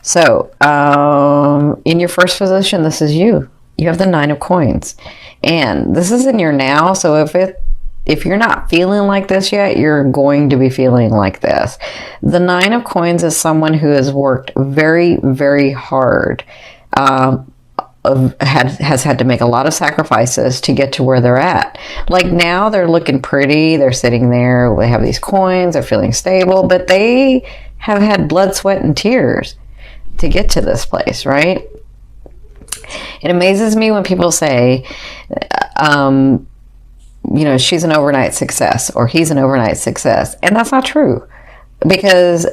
So, in your first position, this is you. You have the 9 of coins. And this is in your now, so if you're not feeling like this yet, you're going to be feeling like this. The 9 of coins is someone who has worked very, very hard, has had to make a lot of sacrifices to get to where they're at. Like now they're looking pretty, they're sitting there, they have these coins, they're feeling stable, but they have had blood, sweat, and tears to get to this place, right? It amazes me when people say, she's an overnight success or he's an overnight success. And that's not true, because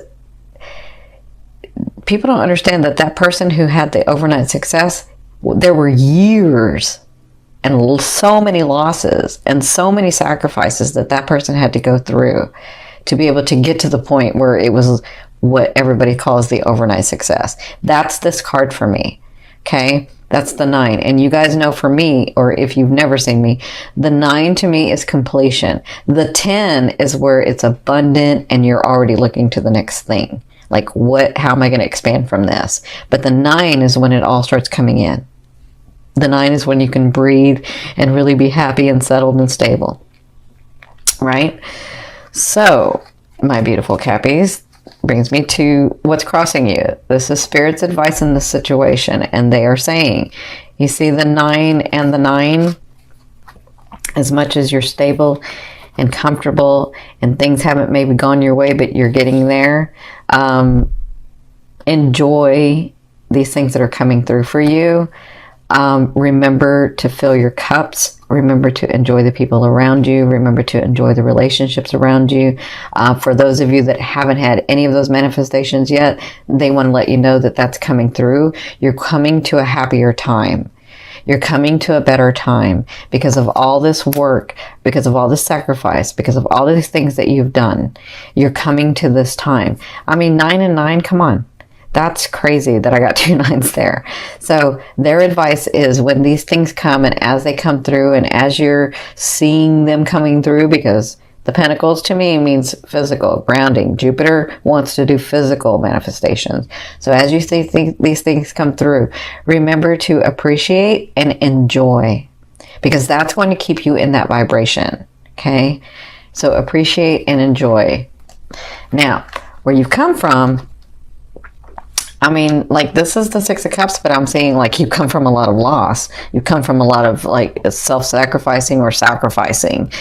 people don't understand that that person who had the overnight success, there were years and so many losses and so many sacrifices that that person had to go through to be able to get to the point where it was what everybody calls the overnight success. That's this card for me. Okay, that's the 9. And you guys know, for me, or if you've never seen me, the 9 to me is completion. The 10 is where it's abundant and you're already looking to the next thing. Like, how am I going to expand from this? But the 9 is when it all starts coming in. The 9 is when you can breathe and really be happy and settled and stable. Right? So, my beautiful Cappies, brings me to what's crossing you. This is Spirit's advice in this situation, and they are saying, you see the 9 and the 9, as much as you're stable and comfortable and things haven't maybe gone your way, but you're getting there, enjoy these things that are coming through for you. Remember to fill your cups. Remember to enjoy the people around you. Remember to enjoy the relationships around you. For those of you that haven't had any of those manifestations yet, they want to let you know that that's coming through. You're coming to a happier time. You're coming to a better time because of all this work, because of all this sacrifice, because of all these things that you've done. You're coming to this time. I mean, 9 and 9, come on. That's crazy that I got 2 9s there. So their advice is, when these things come, and as they come through, and as you're seeing them coming through, because the Pentacles to me means physical, grounding. Jupiter wants to do physical manifestations. So as you see these things come through, remember to appreciate and enjoy, because that's going to keep you in that vibration. Okay? So appreciate and enjoy. Now, where you've come from, I mean, like, this is the 6 of Cups, but I'm saying, like, you come from a lot of loss. You come from a lot of, like, self-sacrificing or sacrificing.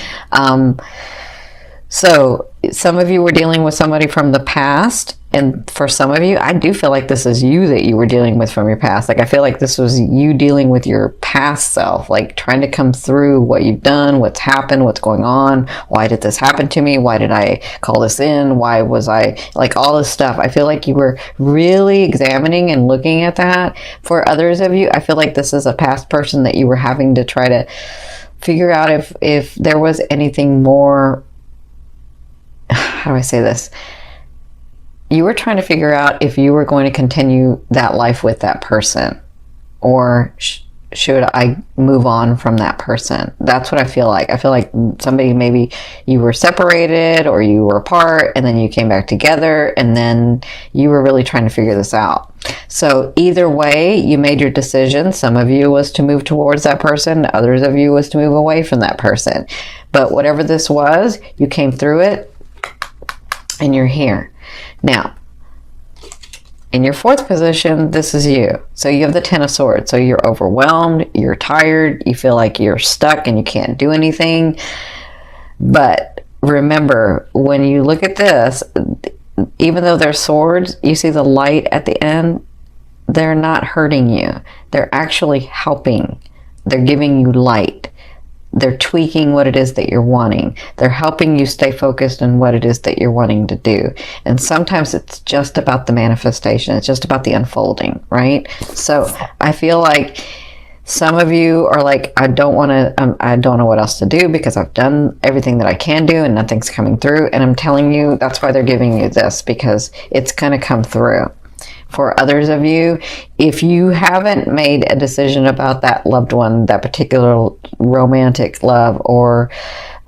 So some of you were dealing with somebody from the past, and for some of you, I do feel like this is you that you were dealing with from your past. Like, I feel like this was you dealing with your past self, like trying to come through what you've done, what's happened, what's going on. Why did this happen to me? Why did I call this in? Why was I, like, all this stuff? I feel like you were really examining and looking at that. For others of you, I feel like this is a past person that you were having to try to figure out if there was anything more. How do I say this? You were trying to figure out if you were going to continue that life with that person, or should I move on from that person? That's what I feel like. I feel like somebody, maybe you were separated or you were apart and then you came back together, and then you were really trying to figure this out. So either way, you made your decision. Some of you was to move towards that person. Others of you was to move away from that person. But whatever this was, you came through it and you're here. Now, in your 4th position, this is you. So you have the 10 of Swords. So you're overwhelmed, you're tired, you feel like you're stuck and you can't do anything. But remember, when you look at this, even though they're swords, you see the light at the end, they're not hurting you. They're actually helping. They're giving you light. They're tweaking what it is that you're wanting. They're helping you stay focused on what it is that you're wanting to do. And sometimes it's just about the manifestation. It's just about the unfolding, right? So I feel like some of you are like, I don't know what else to do because I've done everything that I can do and nothing's coming through. And I'm telling you, that's why they're giving you this, because it's going to come through. For others of you, if you haven't made a decision about that loved one, that particular romantic love, or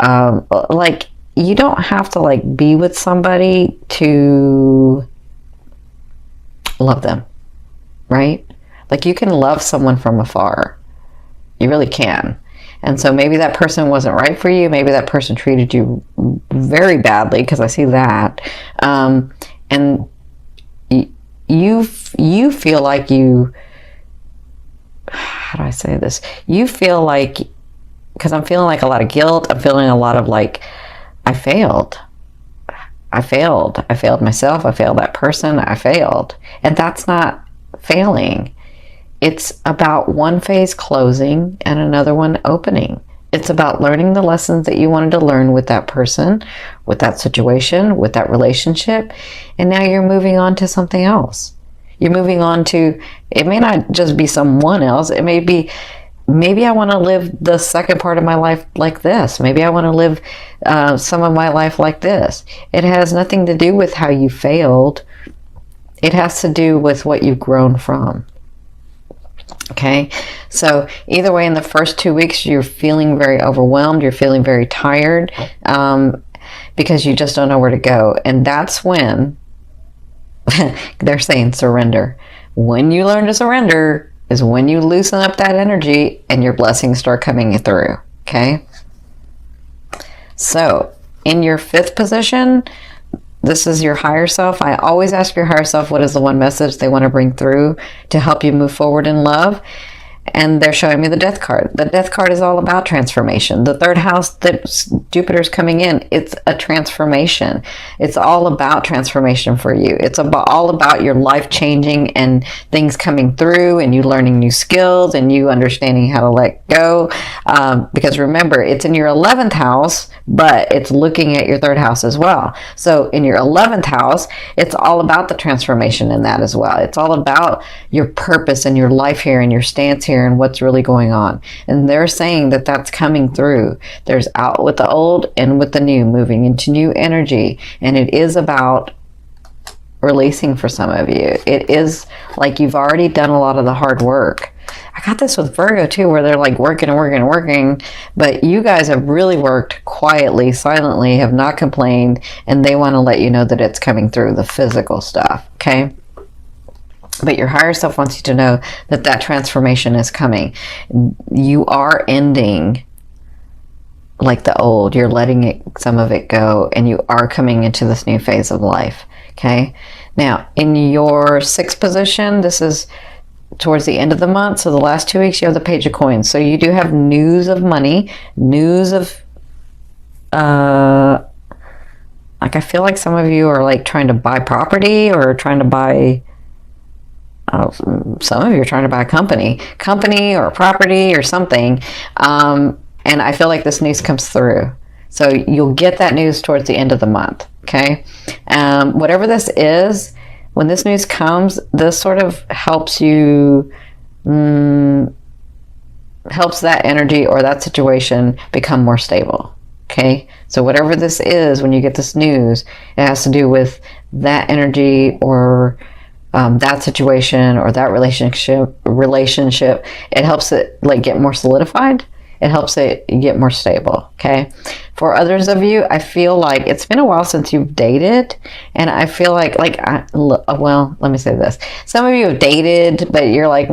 like, you don't have to, like, be with somebody to love them. right? Like, you can love someone from afar. You really can. And so maybe that person wasn't right for you. Maybe that person treated you very badly, because I see that. And you feel like you, how do I say this? You feel like, because I'm feeling like a lot of guilt. I'm feeling a lot of like, I failed. I failed myself. I failed that person. I failed. And that's not failing. It's about one phase closing and another one opening. It's about learning the lessons that you wanted to learn with that person, with that situation, with that relationship. And now you're moving on to something else. You're moving on to, it may not just be someone else. It may be, maybe I want to live the second part of my life like this. Maybe I want to live some of my life like this. It has nothing to do with how you failed. It has to do with what you've grown from. Okay, so either way, in the first 2 weeks, you're feeling very overwhelmed. You're feeling very tired because you just don't know where to go. And that's when they're saying surrender. When you learn to surrender is when you loosen up that energy and your blessings start coming through. Okay, so in your 5th position, this is your higher self. I always ask your higher self, what is the one message they want to bring through to help you move forward in love? And they're showing me the Death card. The Death card is all about transformation. The 3rd house that Jupiter's coming in, it's a transformation. It's all about transformation for you. It's all about your life changing and things coming through, and you learning new skills and you understanding how to let go. Because remember, it's in your 11th house, but it's looking at your 3rd house as well. So in your 11th house, it's all about the transformation in that as well. It's all about your purpose and your life here and your stance here and what's really going on. And they're saying that that's coming through. There's out with the old and with the new, moving into new energy. And it is about releasing for some of you. It is like you've already done a lot of the hard work. I got this with Virgo too, where they're like working and working and working, but you guys have really worked quietly, silently, have not complained, and they want to let you know that it's coming through, the physical stuff, okay? But your higher self wants you to know that that transformation is coming. You are ending like the old. You're letting some of it go, and you are coming into this new phase of life, okay? Now, in your 6th position, this is towards the end of the month, so the last 2 weeks, you have the Page of Coins. So you do have news of money, news of, like, I feel like some of you are like trying to buy property or trying to buy, some of you are trying to buy a company or property or something. And I feel like this news comes through. So you'll get that news towards the end of the month, okay? Whatever this is, when this news comes, this sort of helps you, helps that energy or that situation become more stable, okay? So whatever this is, when you get this news, it has to do with that energy or that situation or that relationship. It helps it like get more solidified. It helps it get more stable, okay? For others of you, I feel like it's been a while since you've dated, and I feel like well, let me say this. Some of you have dated, but you're like,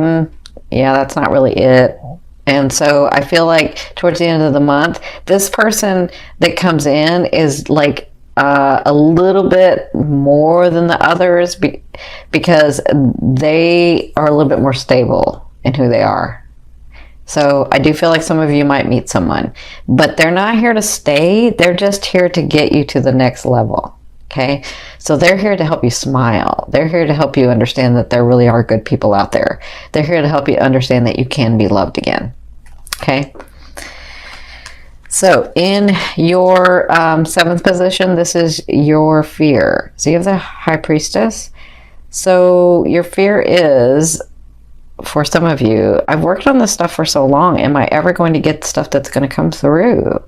yeah, that's not really it. And so I feel like towards the end of the month, this person that comes in is like a little bit more than the others because they are a little bit more stable in who they are. So I do feel like some of you might meet someone, but they're not here to stay. They're just here to get you to the next level, okay? So they're here to help you smile. They're here to help you understand that there really are good people out there. They're here to help you understand that you can be loved again, okay? So in your 7th position, this is your fear. So you have the High Priestess. So your fear is, for some of you, I've worked on this stuff for so long. Am I ever going to get stuff that's going to come through?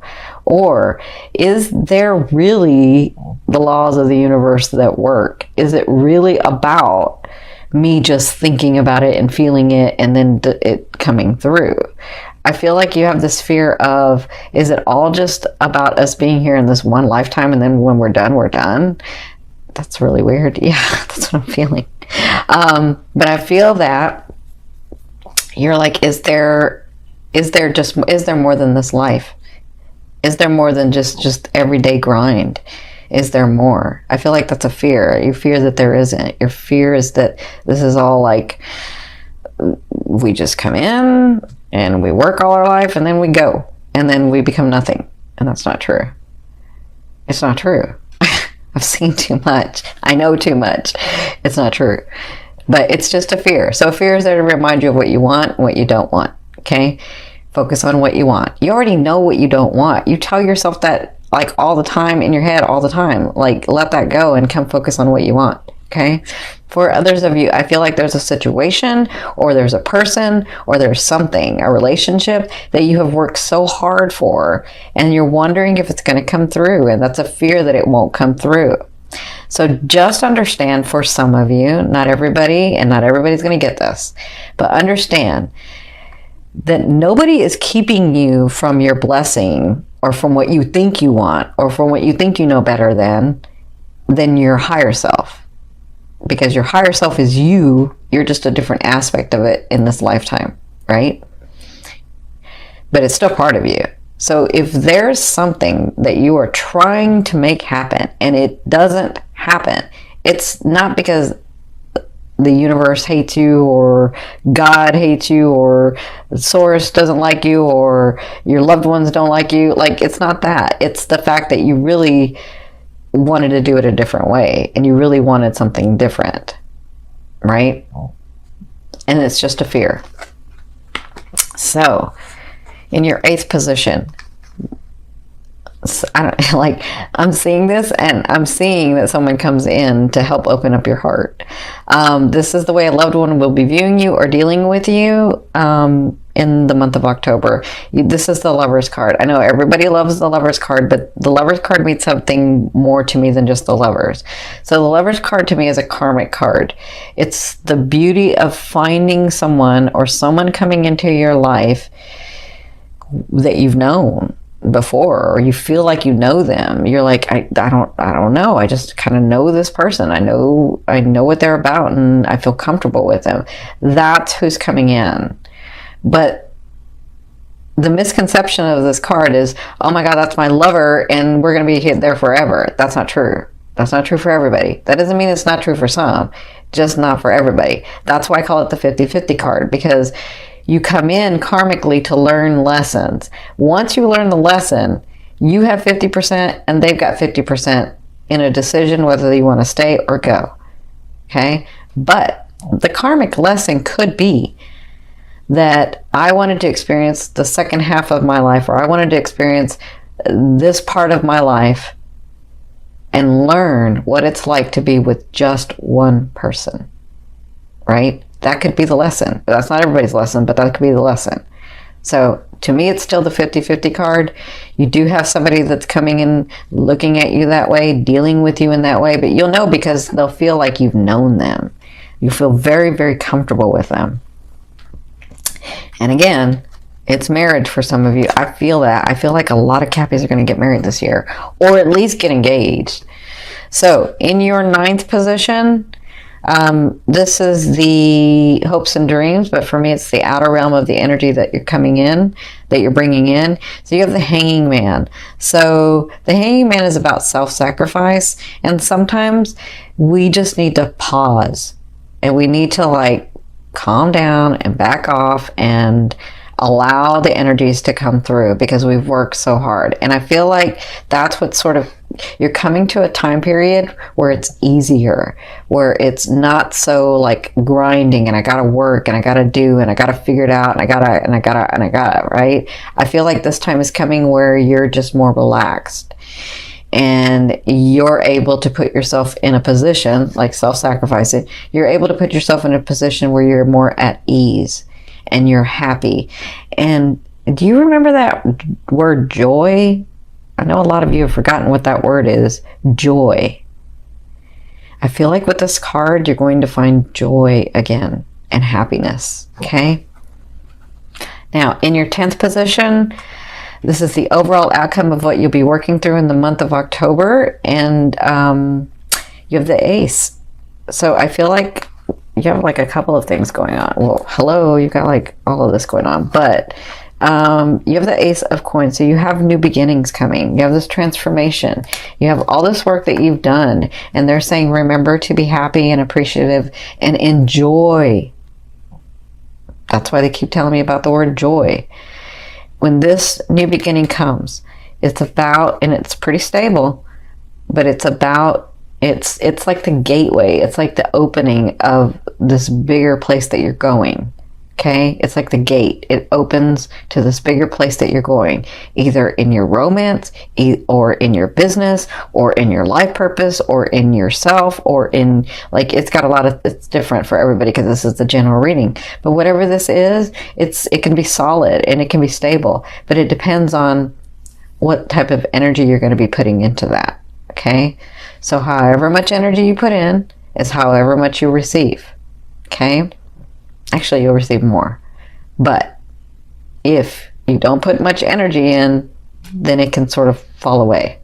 Or is there really the laws of the universe that work? Is it really about me just thinking about it and feeling it and then it coming through? I feel like you have this fear of, is it all just about us being here in this one lifetime and then when we're done, we're done? That's really weird. Yeah, that's what I'm feeling. But I feel that you're like, is there more than this life? Is there more than just everyday grind? Is there more? I feel like that's a fear. You fear that there isn't. Your fear is that this is all like, we just come in and we work all our life and then we go and then we become nothing. And that's not true. It's not true. I've seen too much. I know too much. It's not true. But it's just a fear. So fear is there to remind you of what you want and what you don't want. Okay? Focus on what you want. You already know what you don't want. You tell yourself that like all the time in your head, all the time. Like, let that go and come focus on what you want. Okay? For others of you, I feel like there's a situation or there's a person or there's something, a relationship that you have worked so hard for and you're wondering if it's going to come through, and that's a fear that it won't come through. So just understand, for some of you, not everybody, and not everybody's going to get this, but understand that nobody is keeping you from your blessing or from what you think you want or from what you think you know better than your higher self. Because your higher self is you. You're just a different aspect of it in this lifetime, right? But it's still part of you. So if there's something that you are trying to make happen and it doesn't happen, it's not because the universe hates you or God hates you or the source doesn't like you or your loved ones don't like you. Like, it's not that. It's the fact that you really wanted to do it a different way and you really wanted something different, right? And it's just a fear. So in your 8th position, I'm seeing this and I'm seeing that someone comes in to help open up your heart. This is the way a loved one will be viewing you or dealing with you in the month of October. This is the Lover's card. I know everybody loves the Lover's card, but the Lover's card means something more to me than just the Lovers. So the Lover's card to me is a karmic card. It's the beauty of finding someone or someone coming into your life that you've known before, or you feel like you know them. You're like, I don't know. I just kind of know this person. I know what they're about and I feel comfortable with them. That's who's coming in. But the misconception of this card is, oh my God, that's my lover and we're going to be there forever. That's not true. That's not true for everybody. That doesn't mean it's not true for some, just not for everybody. That's why I call it the 50-50 card, because you come in karmically to learn lessons. Once you learn the lesson, you have 50% and they've got 50% in a decision whether you want to stay or go. Okay? But the karmic lesson could be that I wanted to experience the second half of my life, or I wanted to experience this part of my life and learn what it's like to be with just one person. Right? That could be the lesson. That's not everybody's lesson, but that could be the lesson. So to me, it's still the 50-50 card. You do have somebody that's coming in, looking at you that way, dealing with you in that way, but you'll know because they'll feel like you've known them. You feel very, very comfortable with them. And again, it's marriage for some of you. I feel that. I feel like a lot of Cappies are going to get married this year, or at least get engaged. So in your 9th position, this is the hopes and dreams, but for me, it's the outer realm of the energy that you're coming in, that you're bringing in. So you have the Hanging Man. So the Hanging Man is about self-sacrifice, and sometimes we just need to pause and we need to like calm down and back off and allow the energies to come through because we've worked so hard. And I feel like that's what sort of, you're coming to a time period where it's easier, where it's not so like grinding and I gotta work and I gotta do and I gotta figure it out and I gotta, right? I feel like this time is coming where you're just more relaxed and you're able to put yourself in a position, like self-sacrificing, you're able to put yourself in a position where you're more at ease and you're happy. And do you remember that word joy? I know a lot of you have forgotten what that word is. Joy. I feel like with this card, you're going to find joy again and happiness. Okay? Now, in your 10th position, this is the overall outcome of what you'll be working through in the month of October. And you have the Ace. So I feel like you have like a couple of things going on. Well, hello, you got like all of this going on, but you have the Ace of Coins, so you have new beginnings coming. You have this transformation. You have all this work that you've done, and they're saying, remember to be happy and appreciative and enjoy. That's why they keep telling me about the word joy. When this new beginning comes, it's about, and it's pretty stable, but it's about, it's like the gateway. It's like the opening of this bigger place that you're going. Okay? It's like the gate. It opens to this bigger place that you're going, either in your romance, or in your business, or in your life purpose, or in yourself, or in, like, it's got a lot of, it's different for everybody because this is the general reading. But whatever this is, it can be solid and it can be stable, but it depends on what type of energy you're going to be putting into that. Okay? So however much energy you put in is however much you receive. Okay? Actually, you'll receive more. But if you don't put much energy in, then it can sort of fall away.